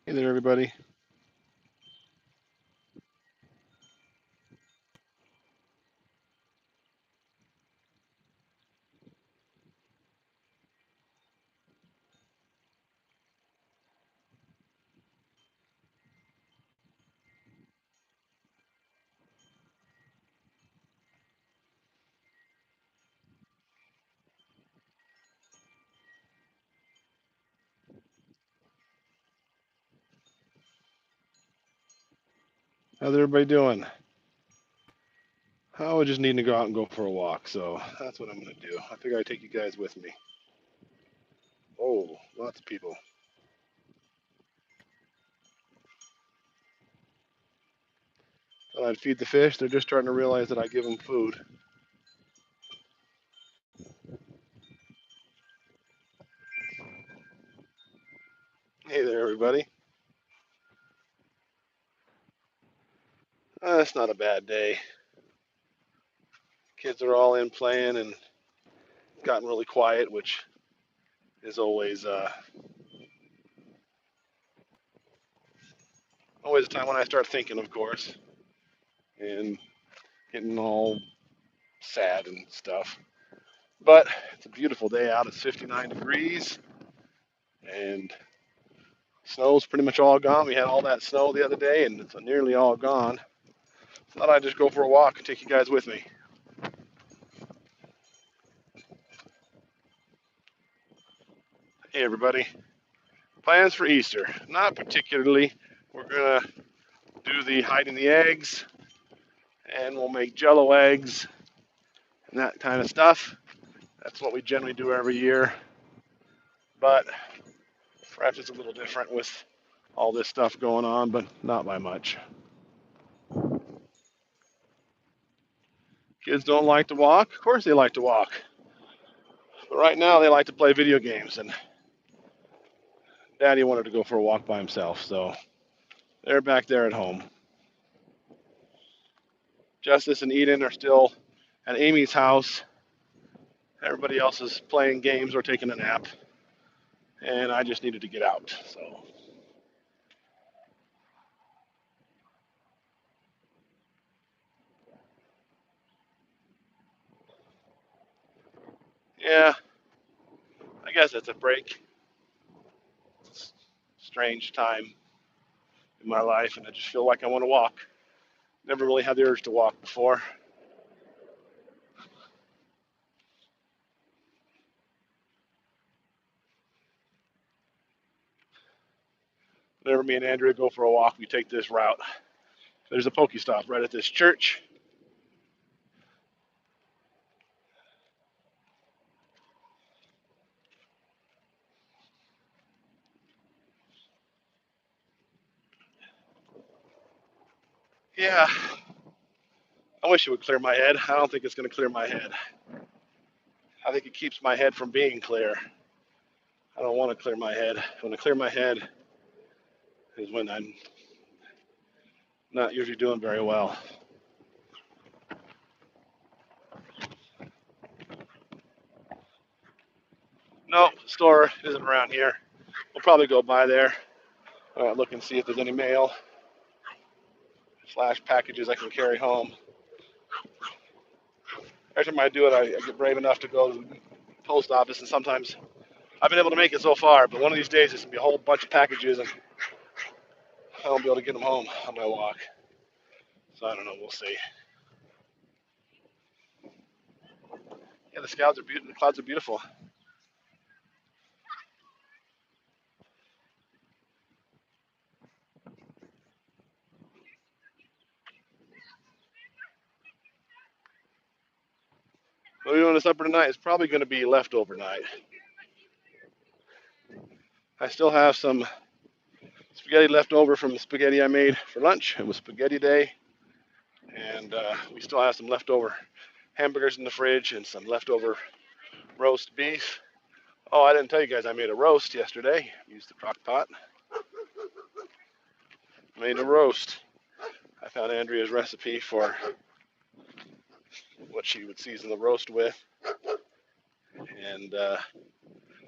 Hey there, everybody. How's everybody doing? I was just needing to go out and go for a walk, so that's what I'm going to do. I figure I'd take you guys with me. Oh, lots of people. Thought I'd feed the fish. They're just starting to realize that I give them food. Hey there, everybody. It's not a bad day. Kids are all in playing and gotten really quiet, which is always a time when I start thinking, of course, and getting all sad and stuff. But it's a beautiful day out. It's 59 degrees, and snow's pretty much all gone. We had all that snow the other day, and it's nearly all gone. Thought I'd just go for a walk and take you guys with me. Hey, everybody. Plans for Easter? Not particularly. We're going to do the hiding the eggs, and we'll make Jello eggs and that kind of stuff. That's what we generally do every year. But perhaps it's a little different with all this stuff going on, but not by much. Kids don't like to walk? Of course they like to walk. But right now they like to play video games, and Daddy wanted to go for a walk by himself, so they're back there at home. Justus and Eden are still at Amy's house. Everybody else is playing games or taking a nap, and I just needed to get out, so. Yeah, I guess it's a break. It's a strange time in my life, and I just feel like I want to walk. Never really had the urge to walk before. Whenever me and Andrea go for a walk, we take this route. There's a Pokestop right at this church. Yeah, I wish it would clear my head. I don't think it's going to clear my head. I think it keeps my head from being clear. I don't want to clear my head. I want to clear my head is when I'm not usually doing very well. No, store isn't around here. We'll probably go by there, look and see if there's any mail / packages I can carry home. Every time I do it, I get brave enough to go to the post office, and sometimes I've been able to make it so far, but one of these days there's going to be a whole bunch of packages, and I won't be able to get them home on my walk. So I don't know. We'll see. Yeah, the clouds are beautiful. The clouds are beautiful. What are we doing this supper tonight? It's probably going to be leftover night. I still have some spaghetti left over from the spaghetti I made for lunch. It was spaghetti day, and we still have some leftover hamburgers in the fridge and some leftover roast beef. Oh, I didn't tell you guys I made a roast yesterday. Used the crock pot. Made a roast. I found Andrea's recipe for what she would season the roast with, and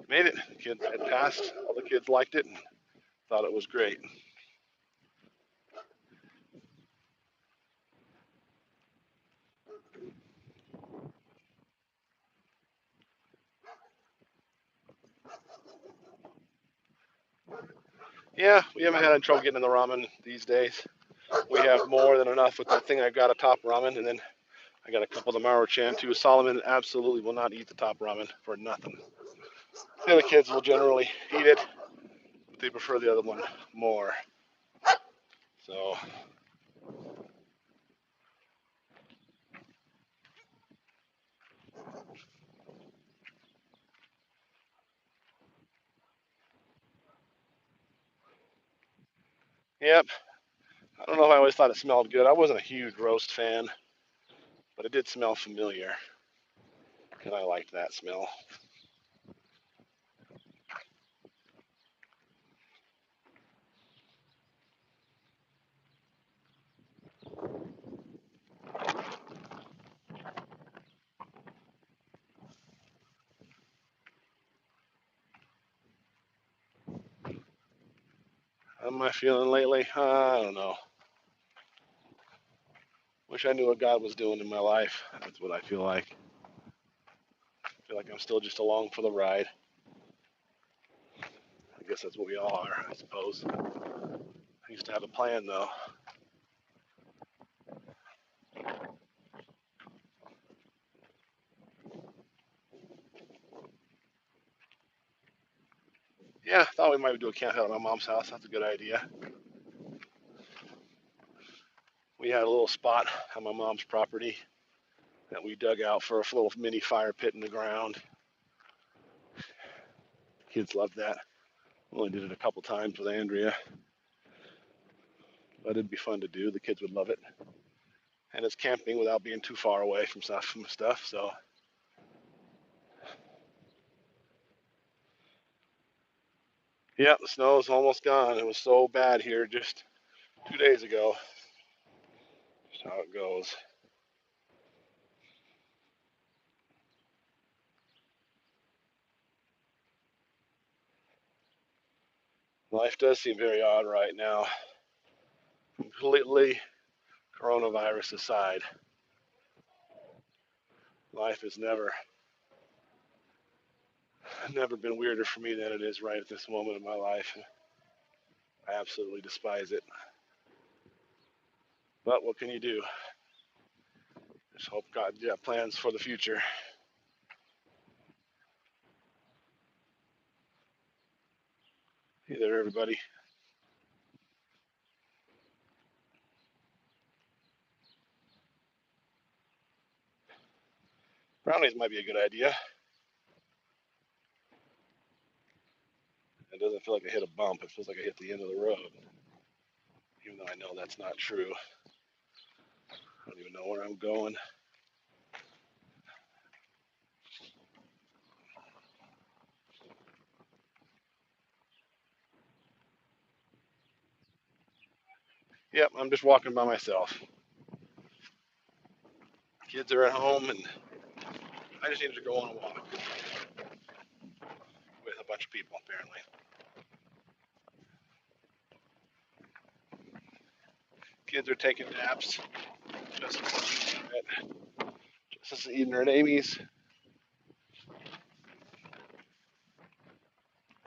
made it. The kids had passed. All the kids liked it. And Thought it was great. Yeah, we haven't had any trouble getting in the ramen these days. We have more than enough with that thing. I got a top ramen, and then I got a couple of the Maruchan too. Solomon absolutely will not eat the top ramen for nothing. The other kids will generally eat it, but they prefer the other one more. So, yep. I don't know if I always thought it smelled good. I wasn't a huge roast fan, but it did smell familiar, and I liked that smell. How am I feeling lately? I don't know. Wish I knew what God was doing in my life. That's what I feel like. I feel like I'm still just along for the ride. I guess that's what we all are, I suppose. I used to have a plan, though. Yeah, thought we might do a camp out at my mom's house. That's a good idea. We had a little spot on my mom's property that we dug out for a little mini fire pit in the ground. Kids loved that. Only did it a couple times with Andrea, but it'd be fun to do. The kids would love it, and it's camping without being too far away from stuff. So, yeah, the snow's almost gone. It was so bad here just 2 days ago. That's how it goes. Life does seem very odd right now. Completely coronavirus aside, life has never been weirder for me than it is right at this moment in my life. I absolutely despise it. But what can you do? Just hope God got plans for the future. Hey there, everybody. Brownies might be a good idea. It doesn't feel like I hit a bump. It feels like I hit the end of the road. Even though I know that's not true. I don't even know where I'm going. Yep, I'm just walking by myself. Kids are at home, and I just needed to go on a walk with a bunch of people, apparently. Kids are taking naps. Justus is eating her at Amy's.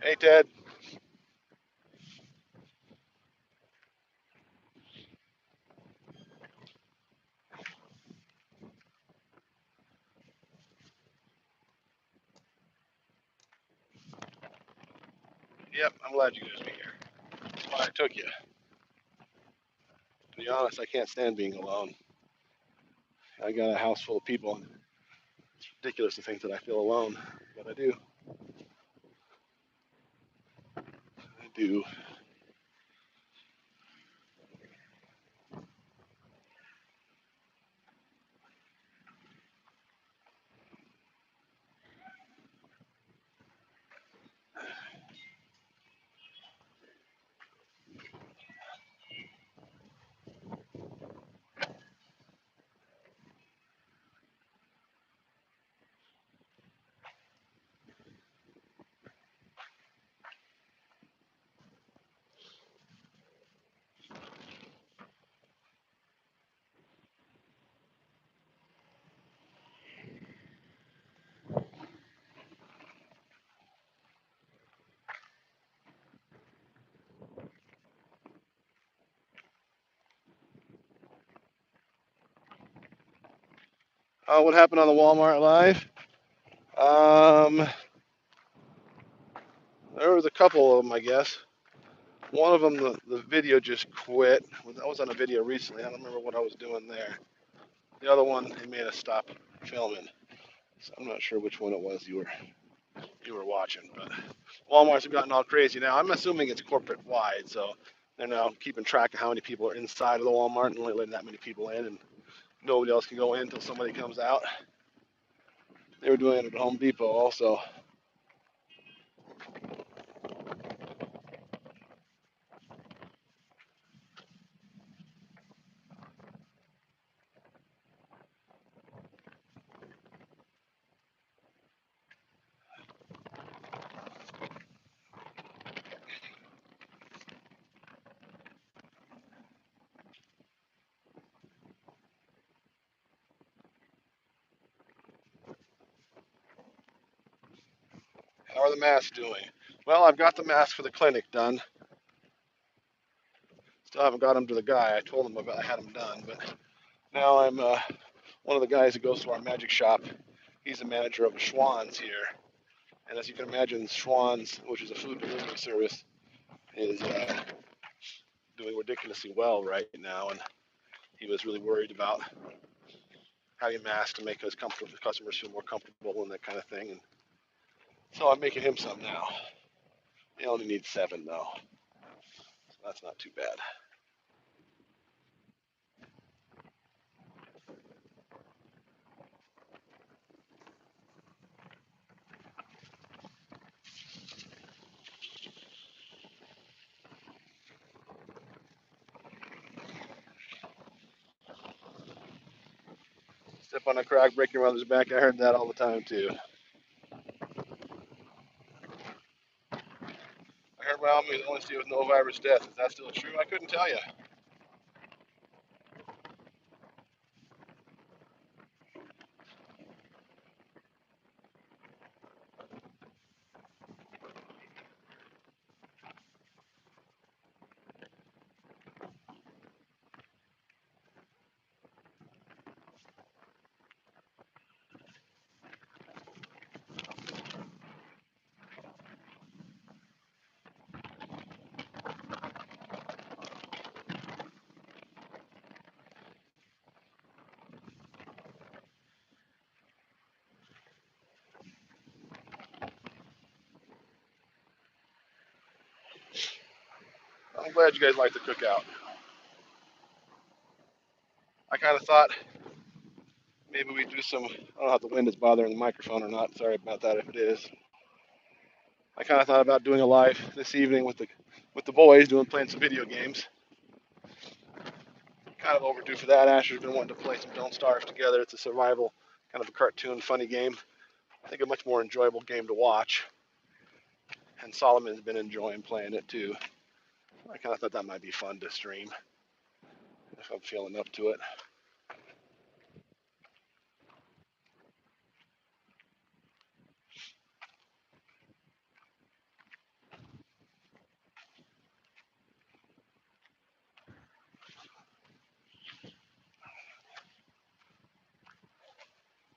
Hey, Ted. Yep, I'm glad you guys are here. That's why I took you. To be honest, I can't stand being alone. I got a house full of people, and it's ridiculous to think that I feel alone, but I do. I do. What happened on the Walmart Live? Um, there was a couple of them, I guess. One of them, the video just quit. I was on a video recently. I don't remember what I was doing there. The other one, they made us stop filming. So I'm not sure which one it was you were watching, but Walmart's have gotten all crazy now. I'm assuming it's corporate wide, so they're now keeping track of how many people are inside of the Walmart and only letting that many people in, and nobody else can go in until somebody comes out. They were doing it at Home Depot also. How are the masks doing? Well, I've got the mask for the clinic done. Still haven't got them to the guy. I told him I had them done, but now I'm one of the guys that goes to our magic shop. He's the manager of Schwann's here, and as you can imagine, Schwann's, which is a food delivery service, is doing ridiculously well right now, and he was really worried about having masks to make us comfortable, the customers feel more comfortable and that kind of thing. And so I'm making him some now. He only needs 7 though, so that's not too bad. Step on a crack, break your mother's back. I heard that all the time too. I heard Wyoming is the only state with no virus death. Is that still true? I couldn't tell you. I'm glad you guys like the cookout. I kind of thought maybe we do some. I don't know if the wind is bothering the microphone or not. Sorry about that if it is. I kind of thought about doing a live this evening with the boys, playing some video games. Kind of overdue for that. Asher's been wanting to play some Don't Starve Together. It's a survival, kind of a cartoon, funny game. I think a much more enjoyable game to watch. And Solomon's been enjoying playing it too. I kind of thought that might be fun to stream if I'm feeling up to it.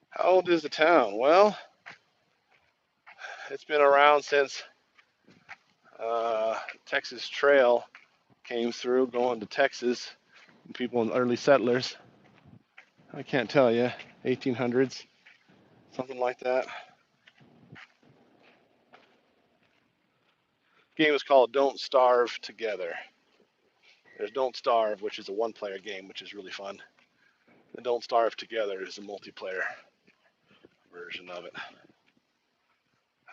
How old is the town? Well, it's been around since Texas Trail came through going to Texas, and people and early settlers. I can't tell you, 1800s, something like that. The game is called Don't Starve Together. There's Don't Starve, which is a one-player game, which is really fun. The Don't Starve Together is a multiplayer version of it.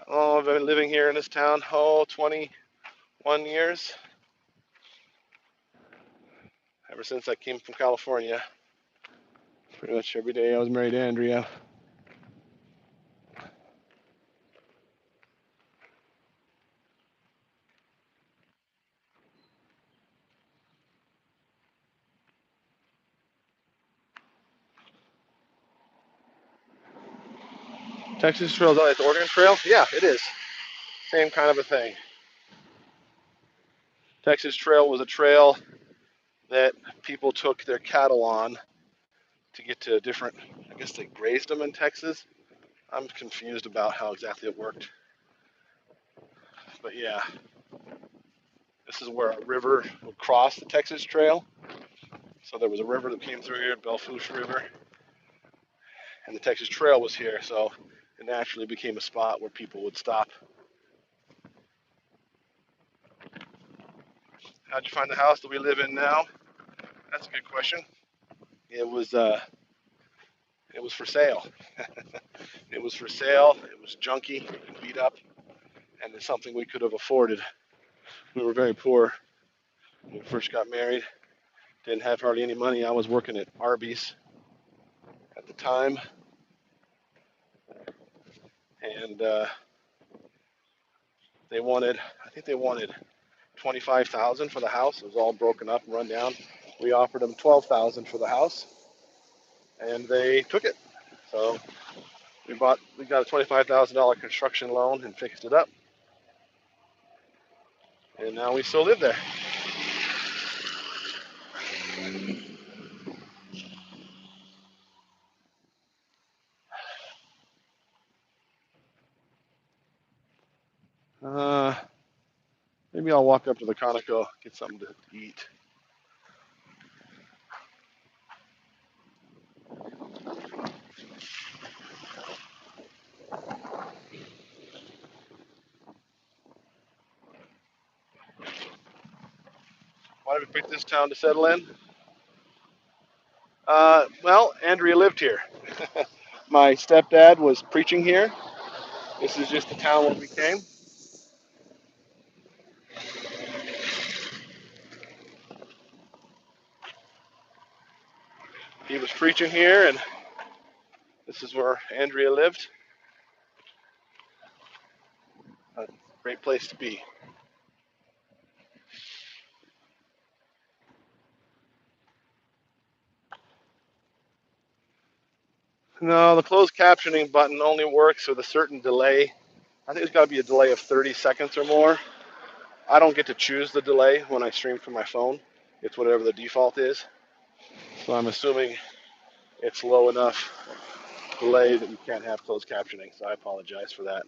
Oh, I've been living here in this town, 21 years. Ever since I came from California. Pretty much every day I was married to Andrea. Texas Trail is like the Oregon Trail? Yeah, it is. Same kind of a thing. Texas Trail was a trail that people took their cattle on to get to different, I guess they grazed them in Texas. I'm confused about how exactly it worked. But yeah, this is where a river would cross the Texas Trail. So there was a river that came through here, Belfouche River, and the Texas Trail was here. So it naturally became a spot where people would stop. How'd you find the house that we live in now? That's a good question. It was for sale. It was for sale. It was junky and beat up, and it's something we could have afforded. We were very poor when we first got married. Didn't have hardly any money. I was working at Arby's at the time, and I think they wanted 25,000 for the house. It was all broken up and run down. We offered them 12,000 for the house, and they took it. So we got a $25,000 construction loan and fixed it up, and now we still live there. Uh, Maybe I'll walk up to the Conoco, get something to eat. Why did we pick this town to settle in? Well, Andrea lived here. My stepdad was preaching here. This is just the town where we came. He was preaching here, and this is where Andrea lived. A great place to be. No, the closed captioning button only works with a certain delay. I think there's got to be a delay of 30 seconds or more. I don't get to choose the delay when I stream from my phone. It's whatever the default is. So I'm assuming it's low enough delay that you can't have closed captioning. So I apologize for that.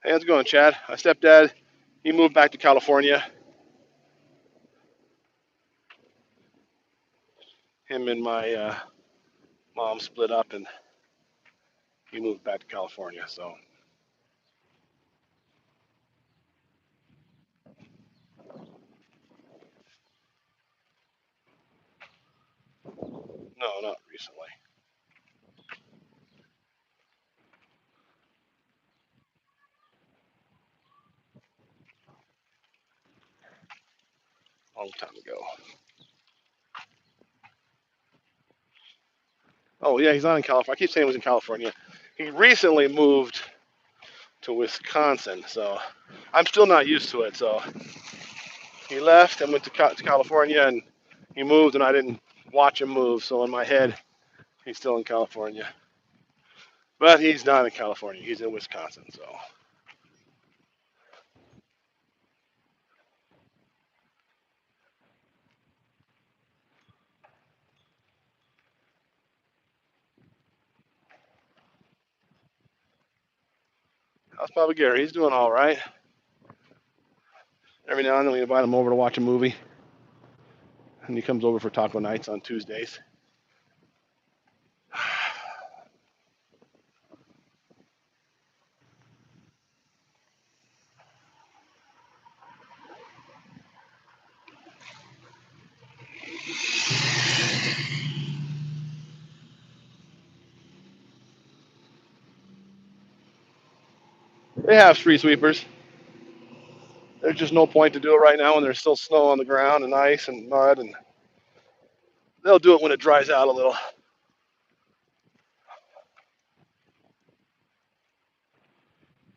Hey, how's it going, Chad? My stepdad, he moved back to California. Him and my mom split up, and he moved back to California. So no, not recently. A long time ago. Oh yeah, he's not in California. I keep saying he was in California. He recently moved to Wisconsin, so I'm still not used to it. So he left and went to California, and he moved, and I didn't watch him move. So in my head, he's still in California, but he's not in California. He's in Wisconsin. So how's Papa Gary? He's doing all right. Every now and then we invite him over to watch a movie, and he comes over for taco nights on Tuesdays. They have street sweepers. there's just no point to do it right now when there's still snow on the ground and ice and mud, and they'll do it when it dries out a little.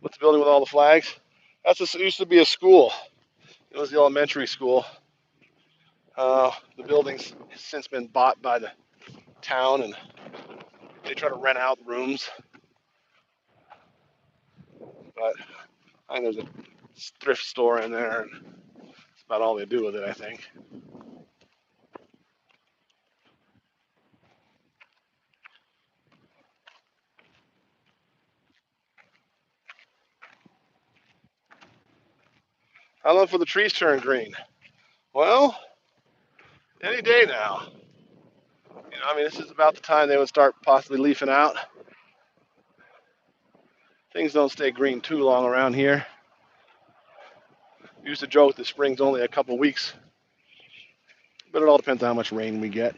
What's the building with all the flags? It used to be a school. It was the elementary school. The building's since been bought by the town, and they try to rent out rooms. But I think there's a thrift store in there, and that's about all they do with it, I think. How long for the trees turn green? Well, any day now. I mean, this is about the time they would start possibly leafing out. Things don't stay green too long around here. We used to joke that spring's only a couple weeks, but it all depends on how much rain we get.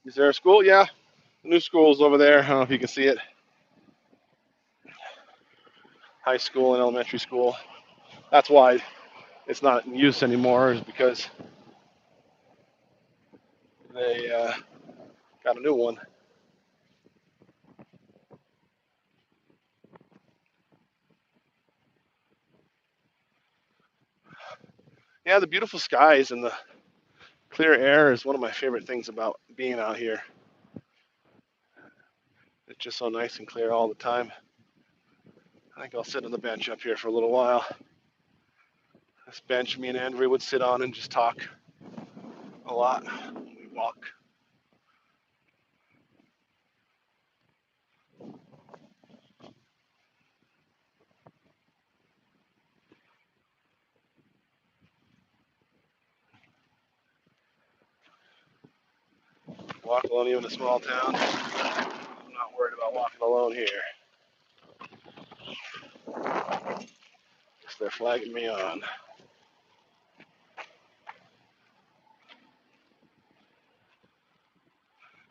Is there a school? Yeah, the new school's over there. I don't know if you can see it. High school and elementary school. That's why it's not in use anymore, is because they got a new one. Yeah, the beautiful skies and the clear air is one of my favorite things about being out here. It's just so nice and clear all the time. I think I'll sit on the bench up here for a little while. This bench me and Andrea would sit on and just talk a lot when we walk. Walk alone even in a small town. I'm not worried about walking alone here. Guess they're flagging me on.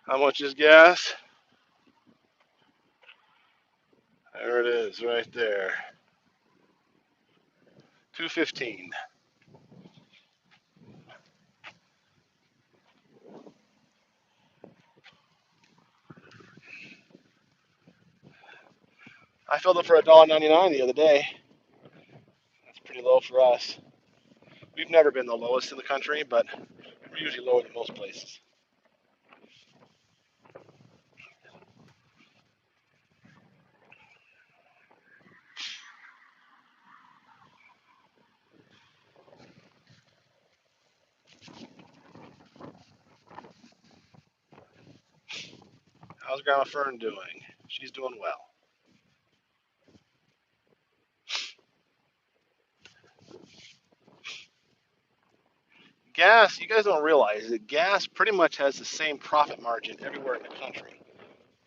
How much is gas? There it is, right there. 215. I filled up for $1.99 the other day. That's pretty low for us. We've never been the lowest in the country, but we're usually lower than most places. How's Grandma Fern doing? She's doing well. Gas, you guys don't realize that gas pretty much has the same profit margin everywhere in the country.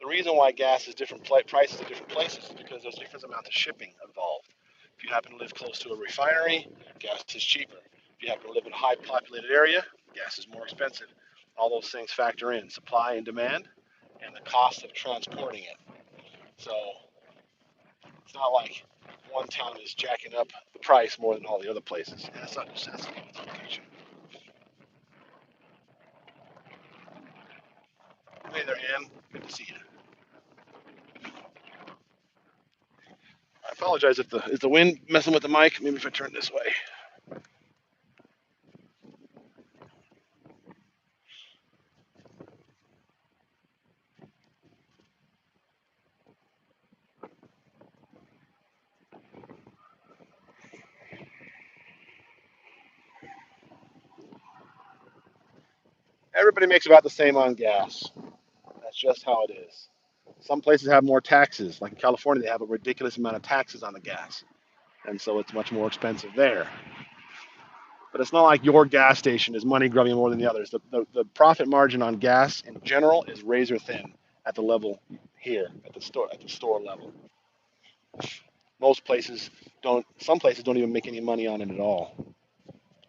The reason why gas is different prices in different places is because there's different amounts of shipping involved. If you happen to live close to a refinery, gas is cheaper. If you happen to live in a high populated area, gas is more expensive. All those things factor in supply and demand and the cost of transporting it. So it's not like one town is jacking up the price more than all the other places. And that's not just that's location. Hey there, Ann. Good to see you. I apologize if is the wind messing with the mic. Maybe if I turn this way. Everybody makes about the same on gas. That's just how it is. Some places have more taxes. Like in California, they have a ridiculous amount of taxes on the gas. And so it's much more expensive there. But it's not like your gas station is money grubbing more than the others. The profit margin on gas in general is razor thin at the level here, at the store level. Most places don't, some places don't even make any money on it at all.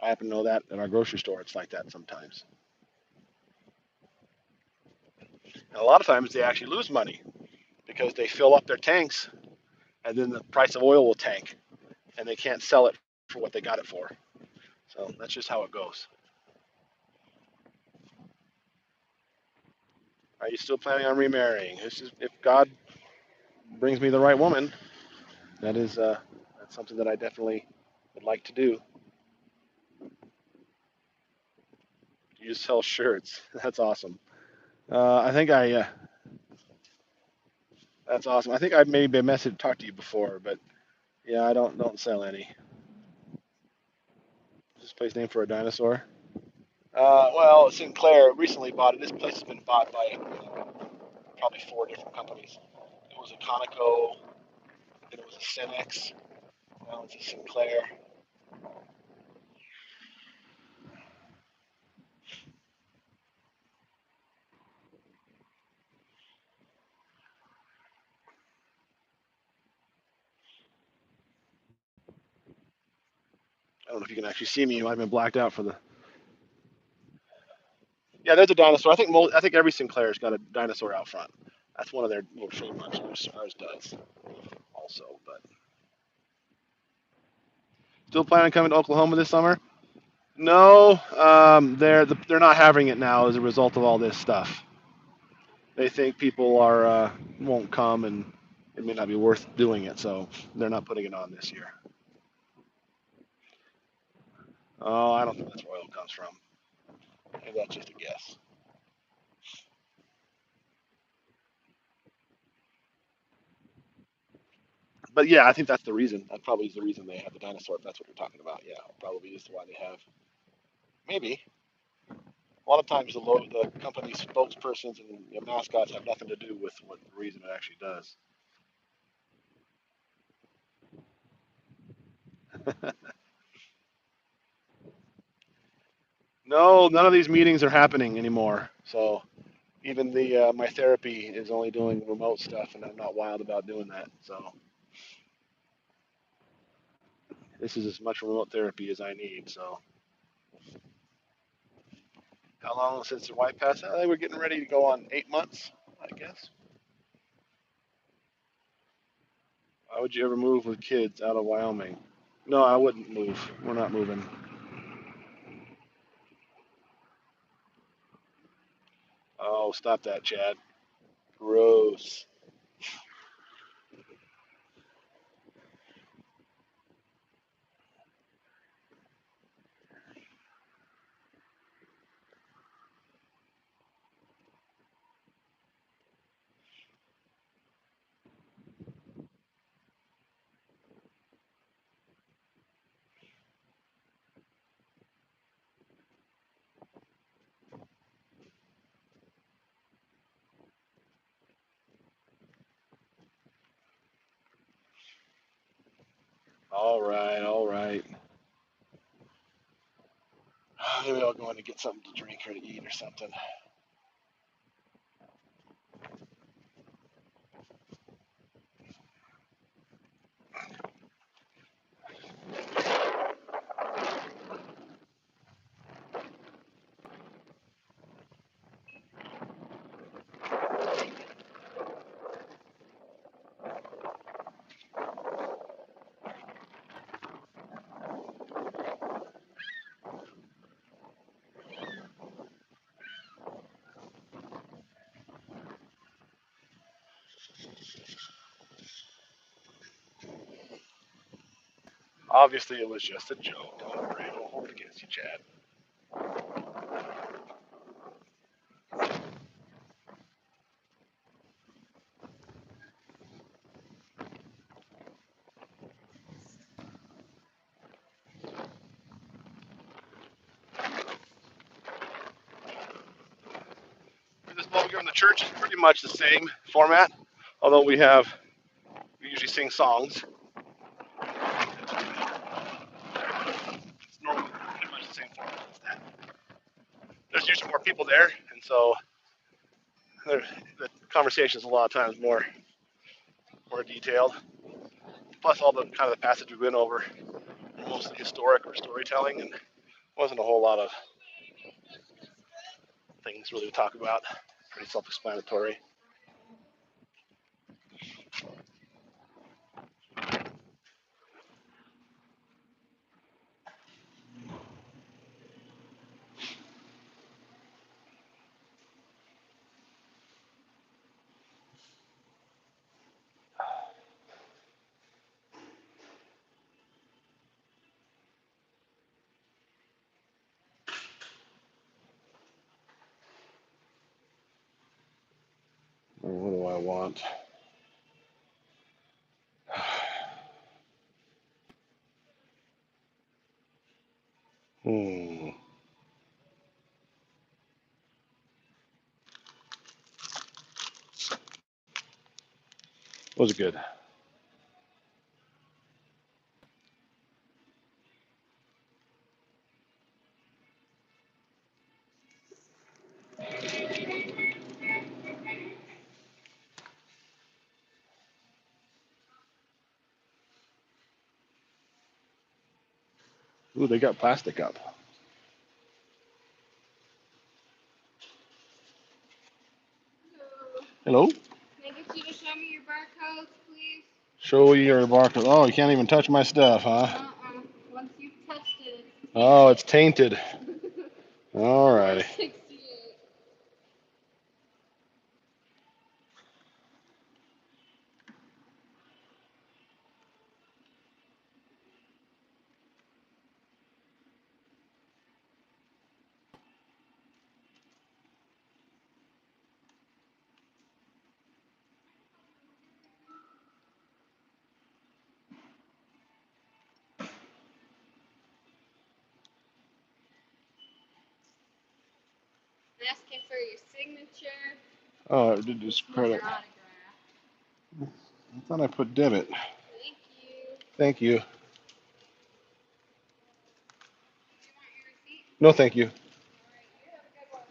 I happen to know that at our grocery store, it's like that sometimes. And a lot of times they actually lose money because they fill up their tanks and then the price of oil will tank and they can't sell it for what they got it for. So that's just how it goes. Are you still planning on remarrying? If God brings me the right woman, that's something that I definitely would like to do. You sell shirts. That's awesome. I think that's awesome. I think I maybe talked to you before, but yeah, I don't sell any. Is this place named for a dinosaur? Well, Sinclair recently bought it. This place has been bought by probably 4 different companies. It was a Conoco, then it was a Cenex, now it's a Sinclair. I don't know if you can actually see me. You might have been blacked out for the. Yeah, there's a dinosaur. I think every Sinclair's got a dinosaur out front. That's one of their little trademarks. Ours does also, but still planning on coming to Oklahoma this summer? No, they're not having it now as a result of all this stuff. They think people are won't come and it may not be worth doing it, so they're not putting it on this year. Oh, I don't think that's where oil comes from. Maybe that's just a guess. But yeah, I think that's the reason. That probably is the reason they have the dinosaur. If that's what you're talking about, yeah, probably is why they have. Maybe a lot of times the company spokespersons and mascots have nothing to do with what the reason it actually does. No, none of these meetings are happening anymore. So even the my therapy is only doing remote stuff, and I'm not wild about doing that. So this is as much remote therapy as I need. So how long since your wife passed? I think we're getting ready to go on 8 months, I guess. Why would you ever move with kids out of Wyoming? No, I wouldn't move. We're not moving. Oh, stop that, Chad. Gross. All right, all right. Maybe I'll go in and get something to drink or to eat or something. Obviously, it was just a joke. Don't worry, I won't hold it against you, Chad. This moment here in the church is pretty much the same format, although we usually sing songs. It's normally pretty much the same format as that. There's usually more people there, and so the conversation is a lot of times more detailed. Plus, all the kind of the passage we've been over, mostly historic or storytelling, and wasn't a whole lot of things really to talk about. Pretty self-explanatory. What do I want? Was it good? Ooh, they got plastic up. Hello? Can I get you to show me your barcodes, please? Show your barcode. Oh, you can't even touch my stuff, huh? Once you've touched it, Oh, it's tainted. All righty. 68. Asking for your signature. Oh, it did just credit. Your autograph. I thought I put debit. Thank you. Thank you. Do you want your receipt? No, thank you. All right, you have a good one.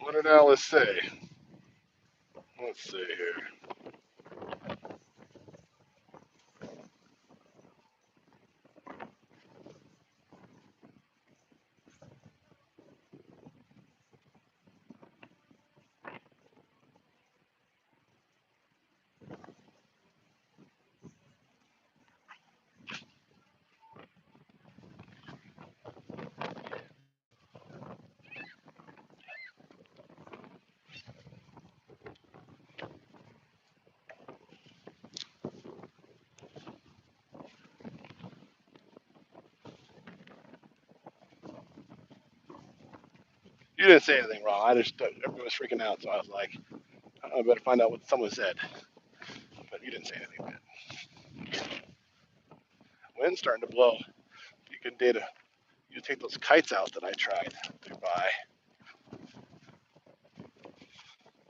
What did Alice say? Let's see here. You didn't say anything wrong. I just everybody was freaking out, so I was like, I better find out what someone said. But you didn't say anything bad. Wind's starting to blow. You could data. You take those kites out that I tried to buy.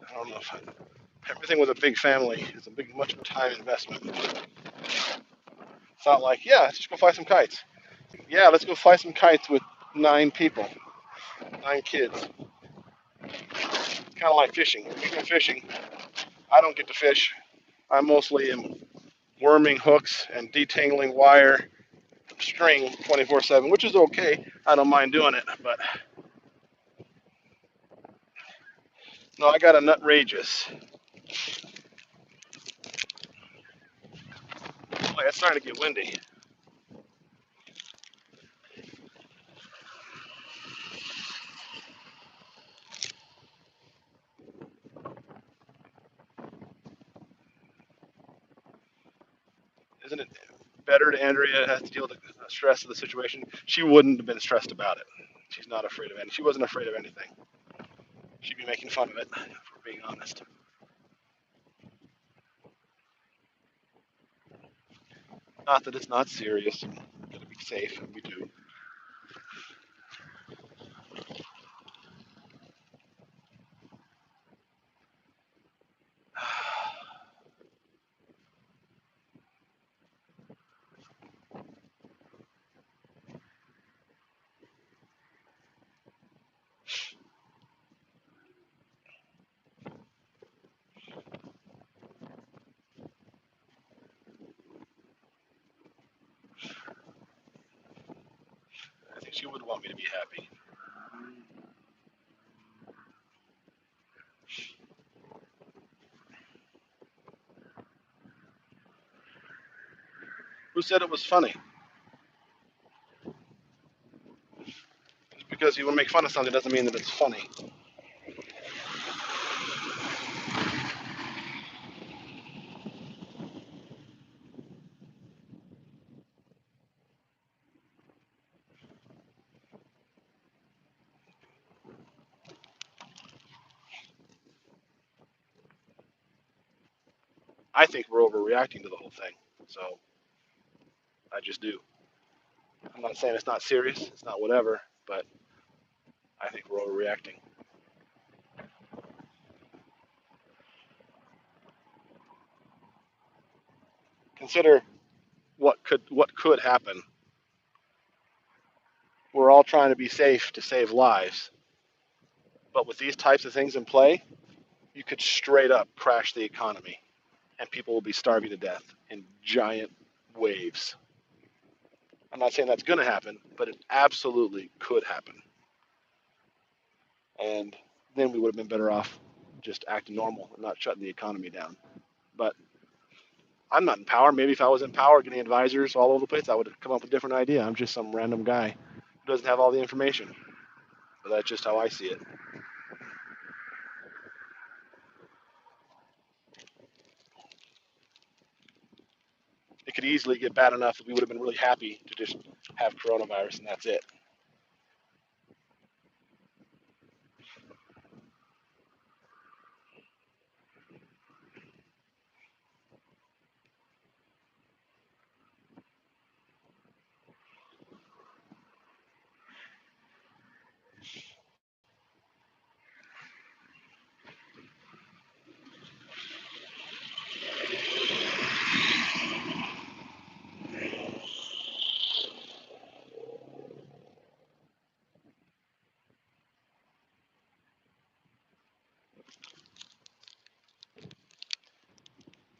I don't know if everything with a big family is a big, much time investment. It's not like, yeah, let's just go fly some kites. Yeah, let's go fly some kites with 9 people, 9 kids. Kind of like fishing. If you go fishing, I don't get to fish. I mostly am worming hooks and detangling wire, string 24/7, which is okay. I don't mind doing it, but no, I got a nutrageous. Like, it's starting to get windy. Isn't it better to Andrea has to deal with the stress of the situation? She wouldn't have been stressed about it. She's not afraid of anything. She wasn't afraid of anything. She'd be making fun of it, if we're being honest. Not that it's not serious and gotta be safe, and we do. I think she would want me to be happy. Who said it was funny? Just because you want to make fun of something doesn't mean that it's funny. I think we're overreacting to the whole thing. So I just do. I'm not saying it's not serious, it's not whatever, but I think we're overreacting. Consider what could happen. We're all trying to be safe to save lives, but with these types of things in play, you could straight up crash the economy, and people will be starving to death in giant waves. I'm not saying that's going to happen, but it absolutely could happen. And then we would have been better off just acting normal and not shutting the economy down. But I'm not in power. Maybe if I was in power, getting advisors all over the place, I would have come up with a different idea. I'm just some random guy who doesn't have all the information. But that's just how I see it. It could easily get bad enough that we would have been really happy to just have coronavirus and that's it.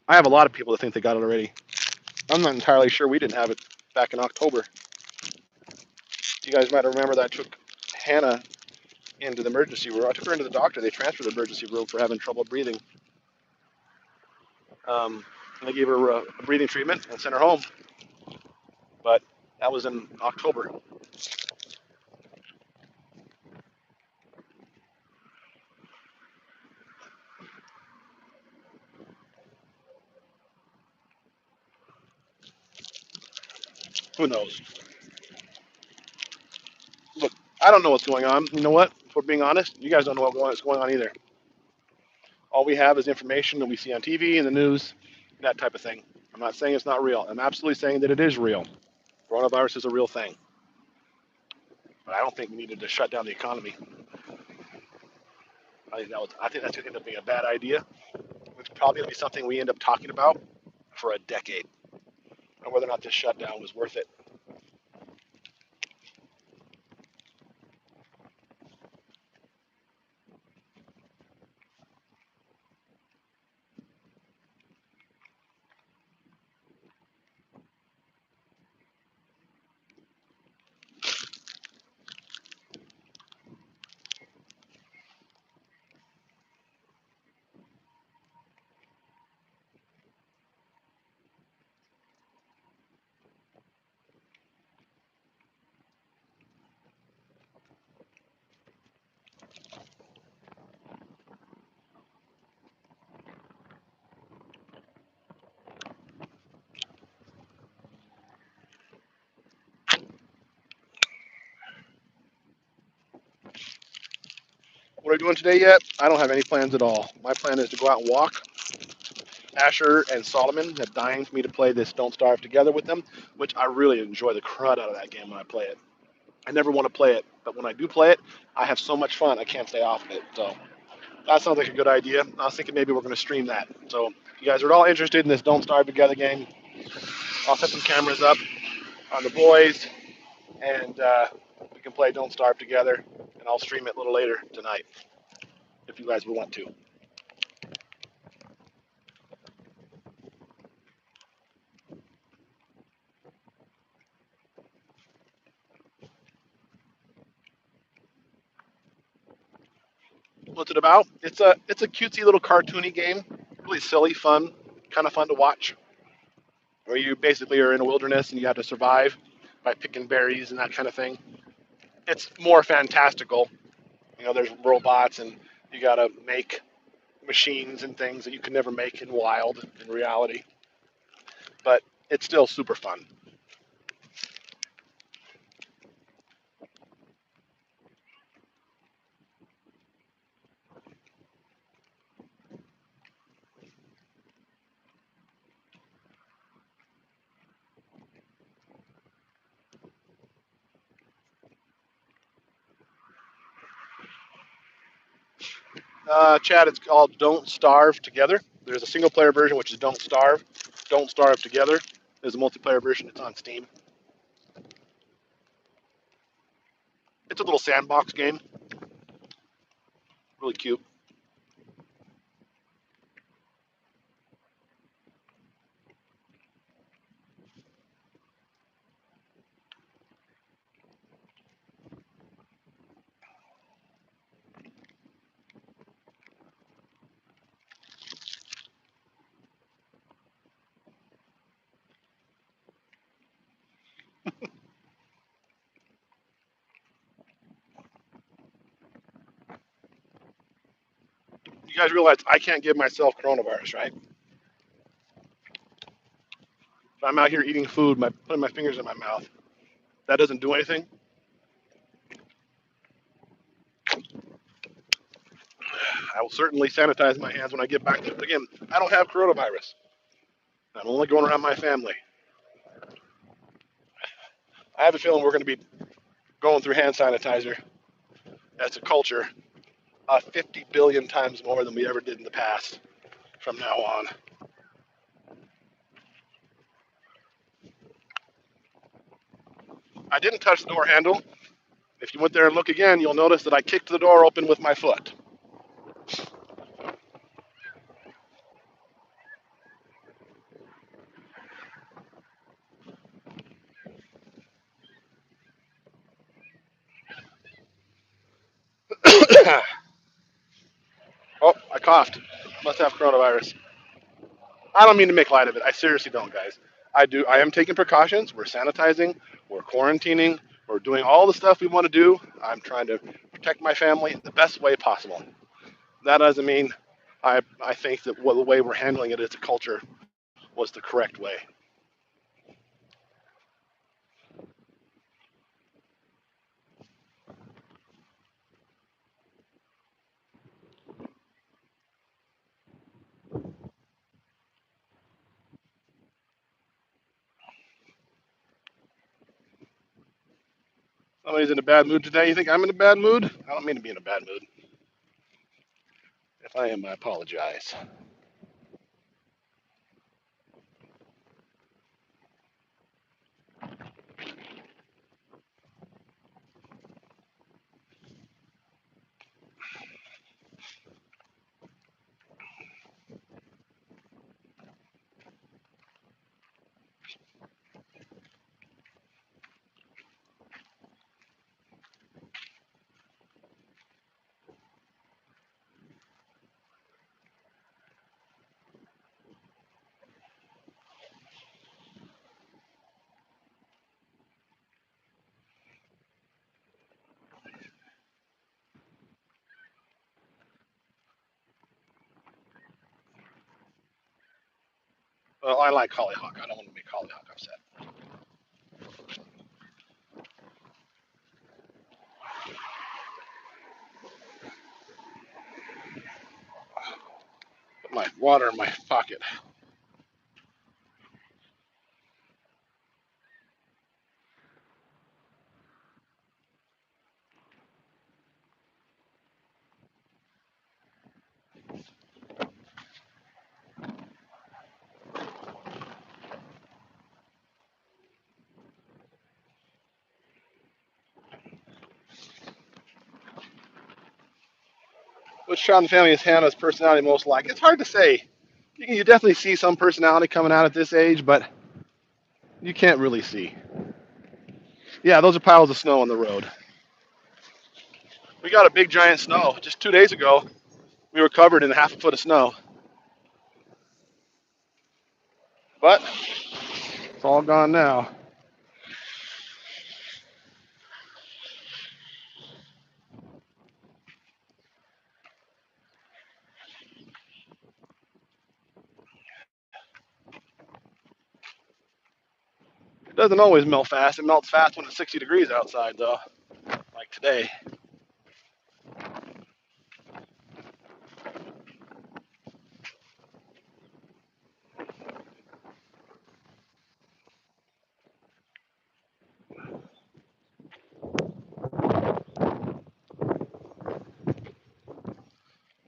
I have a lot of people that think they got it already. I'm not entirely sure we didn't have it back in October. You guys might remember that I took Hannah into the emergency room. I took her into the doctor. They transferred the emergency room for having trouble breathing. And they gave her a breathing treatment and sent her home. But that was in October. Who knows? Look, I don't know what's going on. You know what? If we're being honest, you guys don't know what's going on either. All we have is information that we see on TV and the news, that type of thing. I'm not saying it's not real. I'm absolutely saying that it is real. Coronavirus is a real thing. But I don't think we needed to shut down the economy. I think that's going to end up being a bad idea. It's probably going to be something we end up talking about for a decade, and whether or not this shutdown was worth it. What are we doing today yet? I don't have any plans at all. My plan is to go out and walk. Asher and Solomon have dying for me to play this Don't Starve Together with them, which I really enjoy the crud out of that game when I play it. I never want to play it, but when I do play it, I have so much fun I can't stay off of it. So that sounds like a good idea. I was thinking maybe we're going to stream that. So if you guys are all interested in this Don't Starve Together game, I'll set some cameras up on the boys, and we can play Don't Starve Together, and I'll stream it a little later tonight if you guys would want to. What's it about? It's a cutesy little cartoony game, really silly, fun, kind of fun to watch. Where you basically are in a wilderness and you have to survive by picking berries and that kind of thing. It's more fantastical. You know, there's robots and you got to make machines and things that you can never make in wild in reality. But it's still super fun. Chad, it's called Don't Starve Together. There's a single player version, which is Don't Starve. Don't Starve Together. There's a multiplayer version. It's on Steam. It's a little sandbox game. Really cute. You guys realize I can't give myself coronavirus, right? If I'm out here eating food, putting my fingers in my mouth, that doesn't do anything. I will certainly sanitize my hands when I get back there. But again, I don't have coronavirus. I'm only going around my family. I have a feeling we're going to be going through hand sanitizer as a culture 50 billion times more than we ever did in the past from now on. I didn't touch the door handle. If you went there and look again, you'll notice that I kicked the door open with my foot. Oh, I coughed. Must have coronavirus. I don't mean to make light of it. I seriously don't, guys. I do. I am taking precautions. We're sanitizing. We're quarantining. We're doing all the stuff we want to do. I'm trying to protect my family in the best way possible. That doesn't mean I think that the way we're handling it as a culture was the correct way. Somebody's in a bad mood today. You think I'm in a bad mood? I don't mean to be in a bad mood. If I am, I apologize. Well, I like Hollyhock. I don't want to make Hollyhock upset. My water in my pocket. Which child in the family is Hannah's personality most like? It's hard to say. You definitely see some personality coming out at this age, but you can't really see. Yeah, those are piles of snow on the road. We got a big giant snow. Just 2 days ago, we were covered in half a foot of snow. But it's all gone now. It doesn't always melt fast. It melts fast when it's 60 degrees outside, though, like today.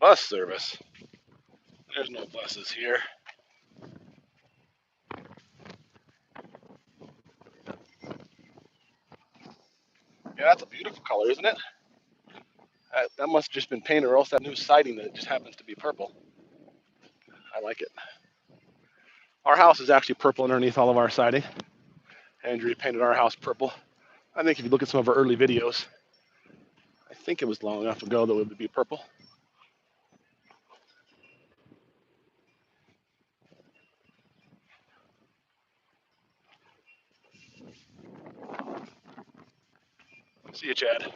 Bus service. There's no buses here. Yeah, that's a beautiful color, isn't it? That must have just been painted, or else that new siding that just happens to be purple. I like it. Our house is actually purple underneath all of our siding. Andrea painted our house purple. I think if you look at some of our early videos, I think it was long enough ago that it would be purple. See you, Chad.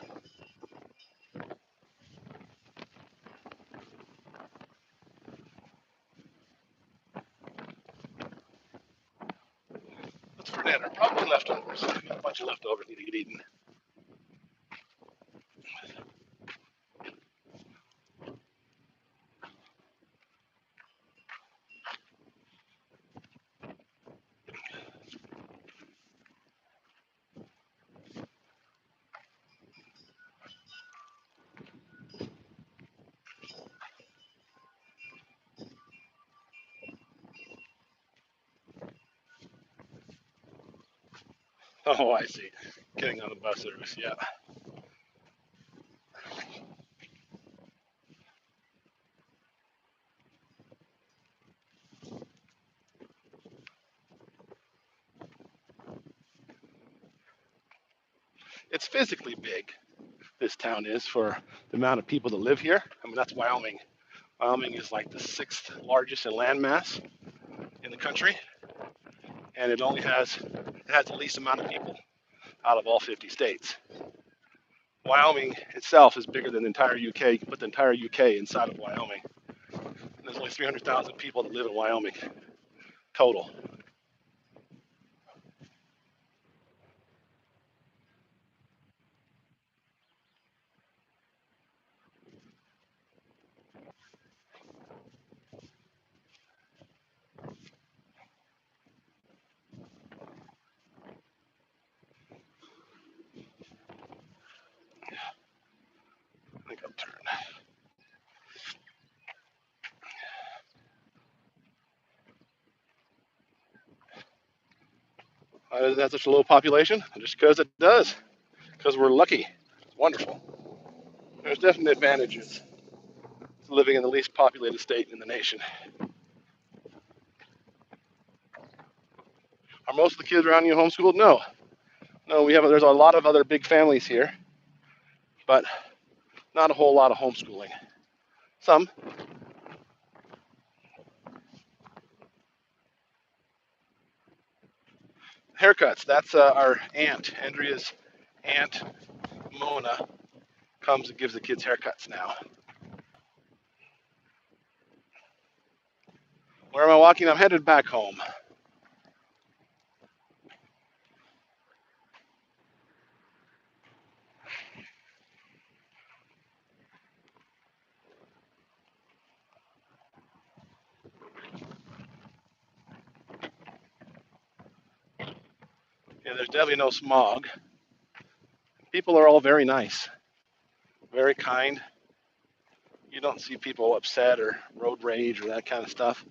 What's for dinner? Probably leftovers. Got a bunch of leftovers need to get eaten. Oh, I see. Getting on the bus service, yeah. It's physically big, this town is, for the amount of people that live here. I mean, that's Wyoming. Wyoming is like the sixth largest in landmass in the country, and it has the least amount of people out of all 50 states. Wyoming itself is bigger than the entire UK. You can put the entire UK inside of Wyoming. And there's only 300,000 people that live in Wyoming total. I think I'll turn. Why does it have such a low population? Just because it does. Because we're lucky. It's wonderful. There's definite advantages to living in the least populated state in the nation. Are most of the kids around you homeschooled? No. No, we have. There's a lot of other big families here, but not a whole lot of homeschooling. Some. Haircuts. That's our aunt, Andrea's aunt, Mona, comes and gives the kids haircuts now. Where am I walking? I'm headed back home. Yeah, there's definitely no smog. People are all very nice, very kind. You don't see people upset or road rage or that kind of stuff.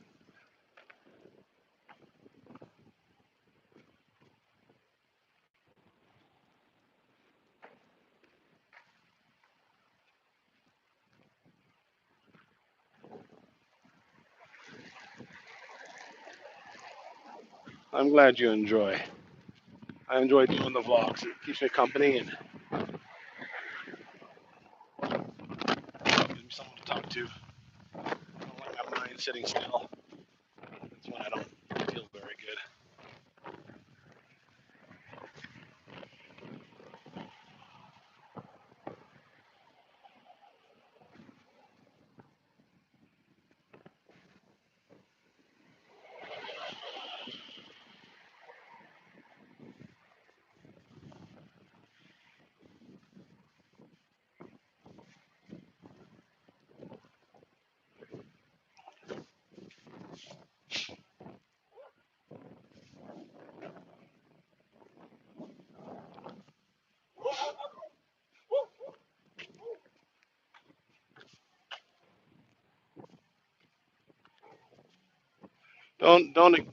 I'm glad you enjoy. I enjoy doing the vlogs. It keeps me company and gives me someone to talk to. I don't like my mind sitting still. That's when I don't feel very good.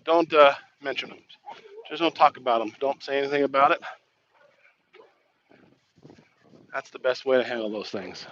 Don't mention them. Just don't talk about them. Don't say anything about it. That's the best way to handle those things.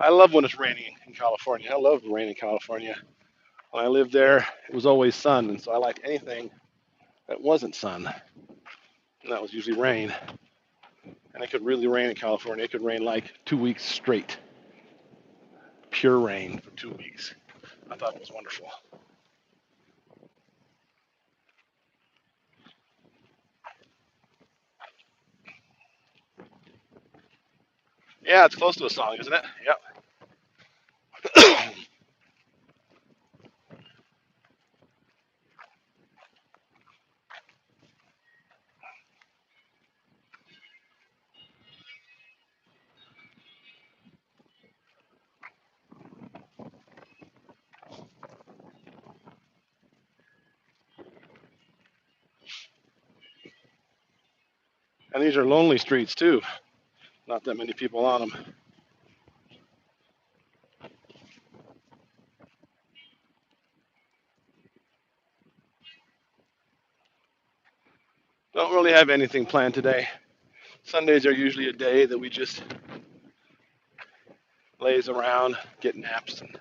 I love when it's raining in California. I love the rain in California. When I lived there, it was always sun, and so I liked anything that wasn't sun, and that was usually rain. And it could really rain in California. It could rain like 2 weeks straight, pure rain for 2 weeks. I thought it was wonderful. Yeah, it's close to a song, isn't it? Yep. And these are lonely streets too. Not that many people on them. Don't really have anything planned today. Sundays are usually a day that we just laze around, get naps, and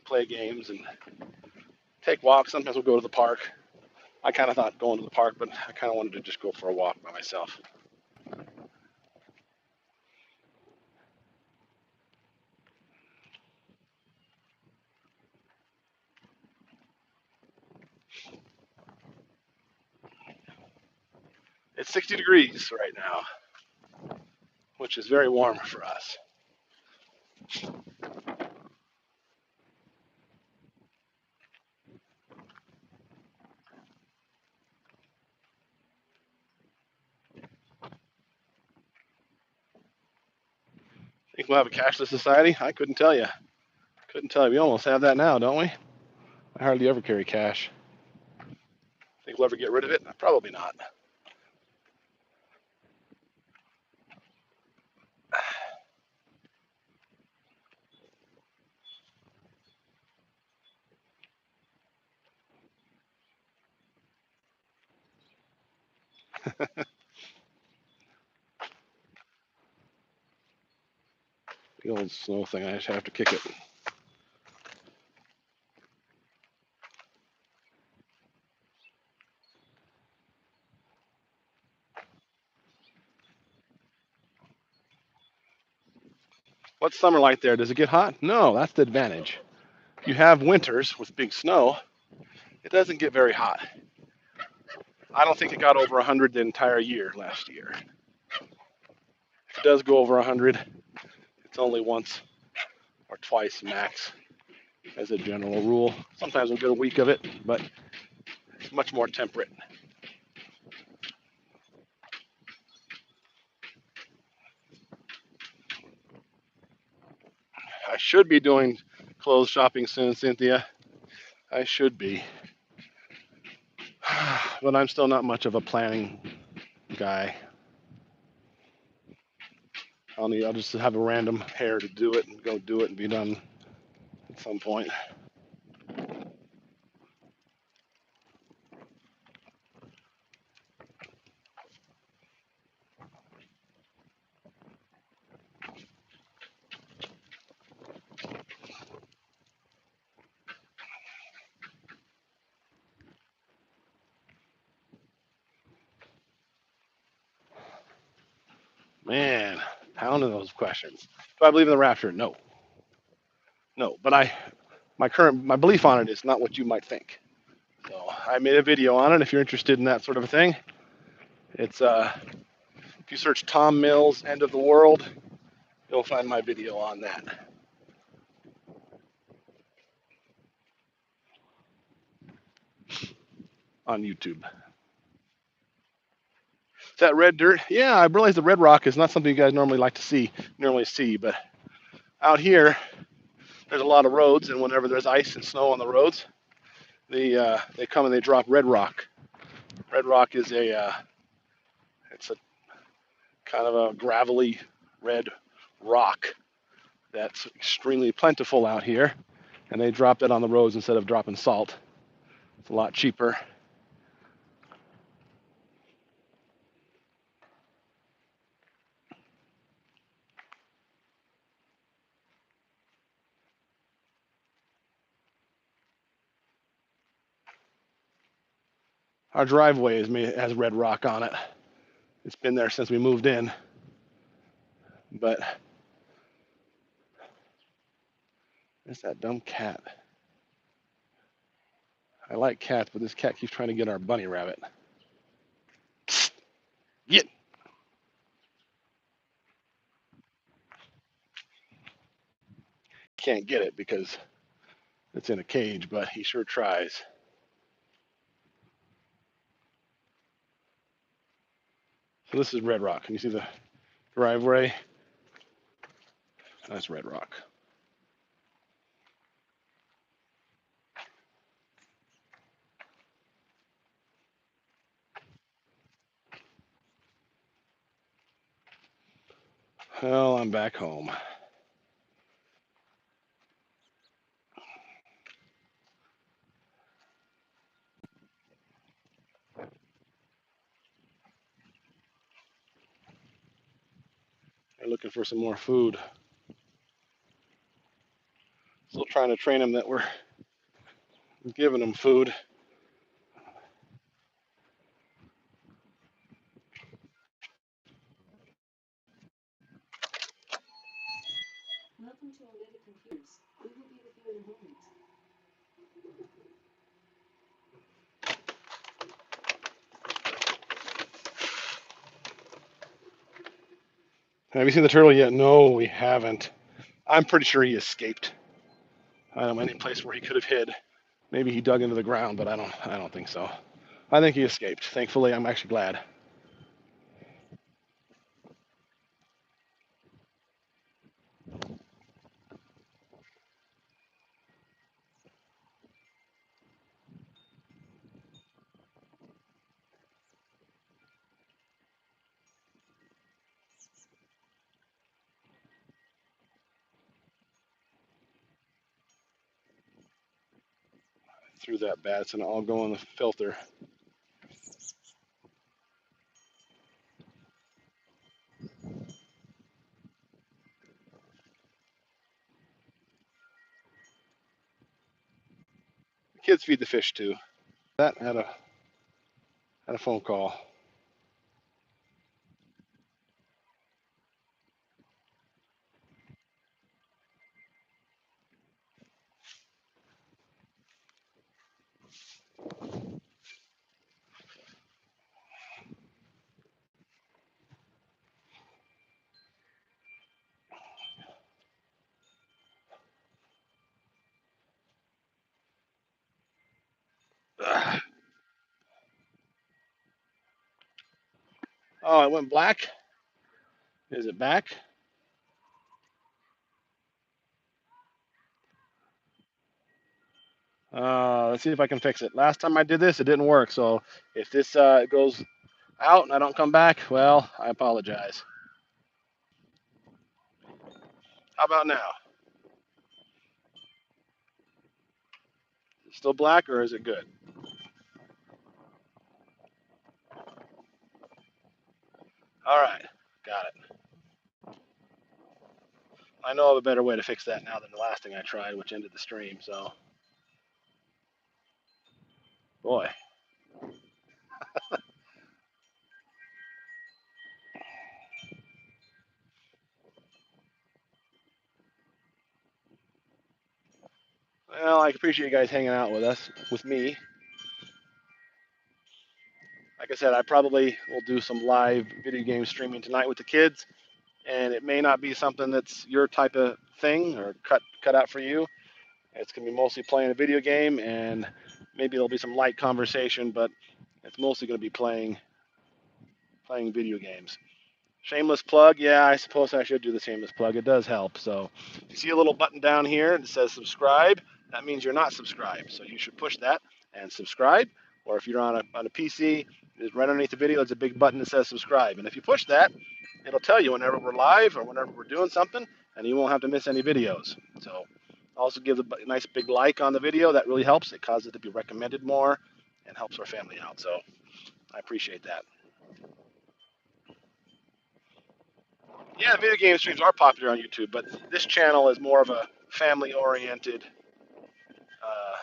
play games and take walks. Sometimes we'll go to the park. I kind of thought going to the park, but I kind of wanted to just go for a walk by myself. It's 60 degrees right now, which is very warm for us. Think we'll have a cashless society? I couldn't tell you. Couldn't tell you. We almost have that now, don't we? I hardly ever carry cash. Think we'll ever get rid of it? Probably not. The old snow thing, I just have to kick it. What's summer like there? Does it get hot? No, that's the advantage. You have winters with big snow. It doesn't get very hot. I don't think it got over 100 the entire year last year. If it does go over 100, it's only once or twice max as a general rule. Sometimes we'll get a week of it, but it's much more temperate. I should be doing clothes shopping soon, Cynthia. I should be. But I'm still not much of a planning guy. I'll just have a random hair to do it and go do it and be done at some point. Man, pounding those questions. Do I believe in the rapture? No. No. But my belief on it is not what you might think. So I made a video on it if you're interested in that sort of a thing. It's if you search Tom Mills End of the World, you'll find my video on that. On YouTube. Is that red dirt? Yeah, I realize the red rock is not something you guys normally see, but out here there's a lot of roads, and whenever there's ice and snow on the roads, they come and they drop red rock. Red rock is it's a kind of a gravelly red rock that's extremely plentiful out here, and they drop that on the roads instead of dropping salt. It's a lot cheaper. Our driveway has red rock on it. It's been there since we moved in, but there's that dumb cat. I like cats, but this cat keeps trying to get our bunny rabbit. Psst, get. Can't get it because it's in a cage, but he sure tries. So this is red rock. Can you see the driveway? That's red rock. Well, I'm back home. They're looking for some more food. Still trying to train them that we're giving them food. Welcome to Embedded Computers. We will be with you in a moment. Have you seen the turtle yet? No, we haven't. I'm pretty sure he escaped. I don't know any place where he could have hid. Maybe he dug into the ground, but I don't think so. I think he escaped. Thankfully, I'm actually glad. Threw that bad, it's gonna all go in the filter. kids feed the fish too. That had a phone call. Ugh. Oh, it went black. Is it back? Let's see if I can fix it. Last time I did this, it didn't work. So if this goes out and I don't come back, well, I apologize. How about now? Still black or is it good? All right, got it. I know of a better way to fix that now than the last thing I tried, which ended the stream. So, boy. Well, I appreciate you guys hanging out with me. Like I said, I probably will do some live video game streaming tonight with the kids, and it may not be something that's your type of thing or cut out for you. It's gonna be mostly playing a video game, and maybe there'll be some light conversation, but it's mostly gonna be playing video games. Shameless plug, yeah, I suppose I should do the shameless plug. It does help. So you see a little button down here that says subscribe. That means you're not subscribed. So you should push that and subscribe. Or if you're on a PC, right underneath the video, there's a big button that says subscribe. And if you push that, it'll tell you whenever we're live or whenever we're doing something, and you won't have to miss any videos. So also give a nice big like on the video. That really helps. It causes it to be recommended more and helps our family out. So I appreciate that. Yeah, video game streams are popular on YouTube, but this channel is more of a family-oriented. Uh,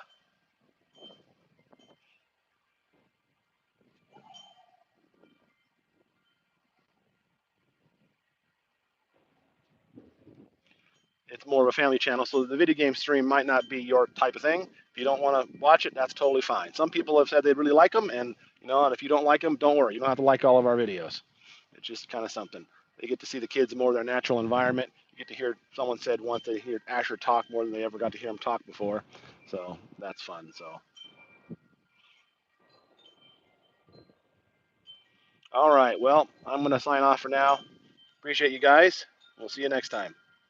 it's more of a family channel, so the video game stream might not be your type of thing. If you don't want to watch it, that's totally fine. Some people have said they really like them, and and if you don't like them, don't worry. You don't have to like all of our videos. It's just kind of something. They get to see the kids more of their natural environment. You get to hear someone said once they hear Asher talk more than they ever got to hear him talk before, so that's fun. So, all right, well, I'm gonna sign off for now. Appreciate you guys. We'll see you next time.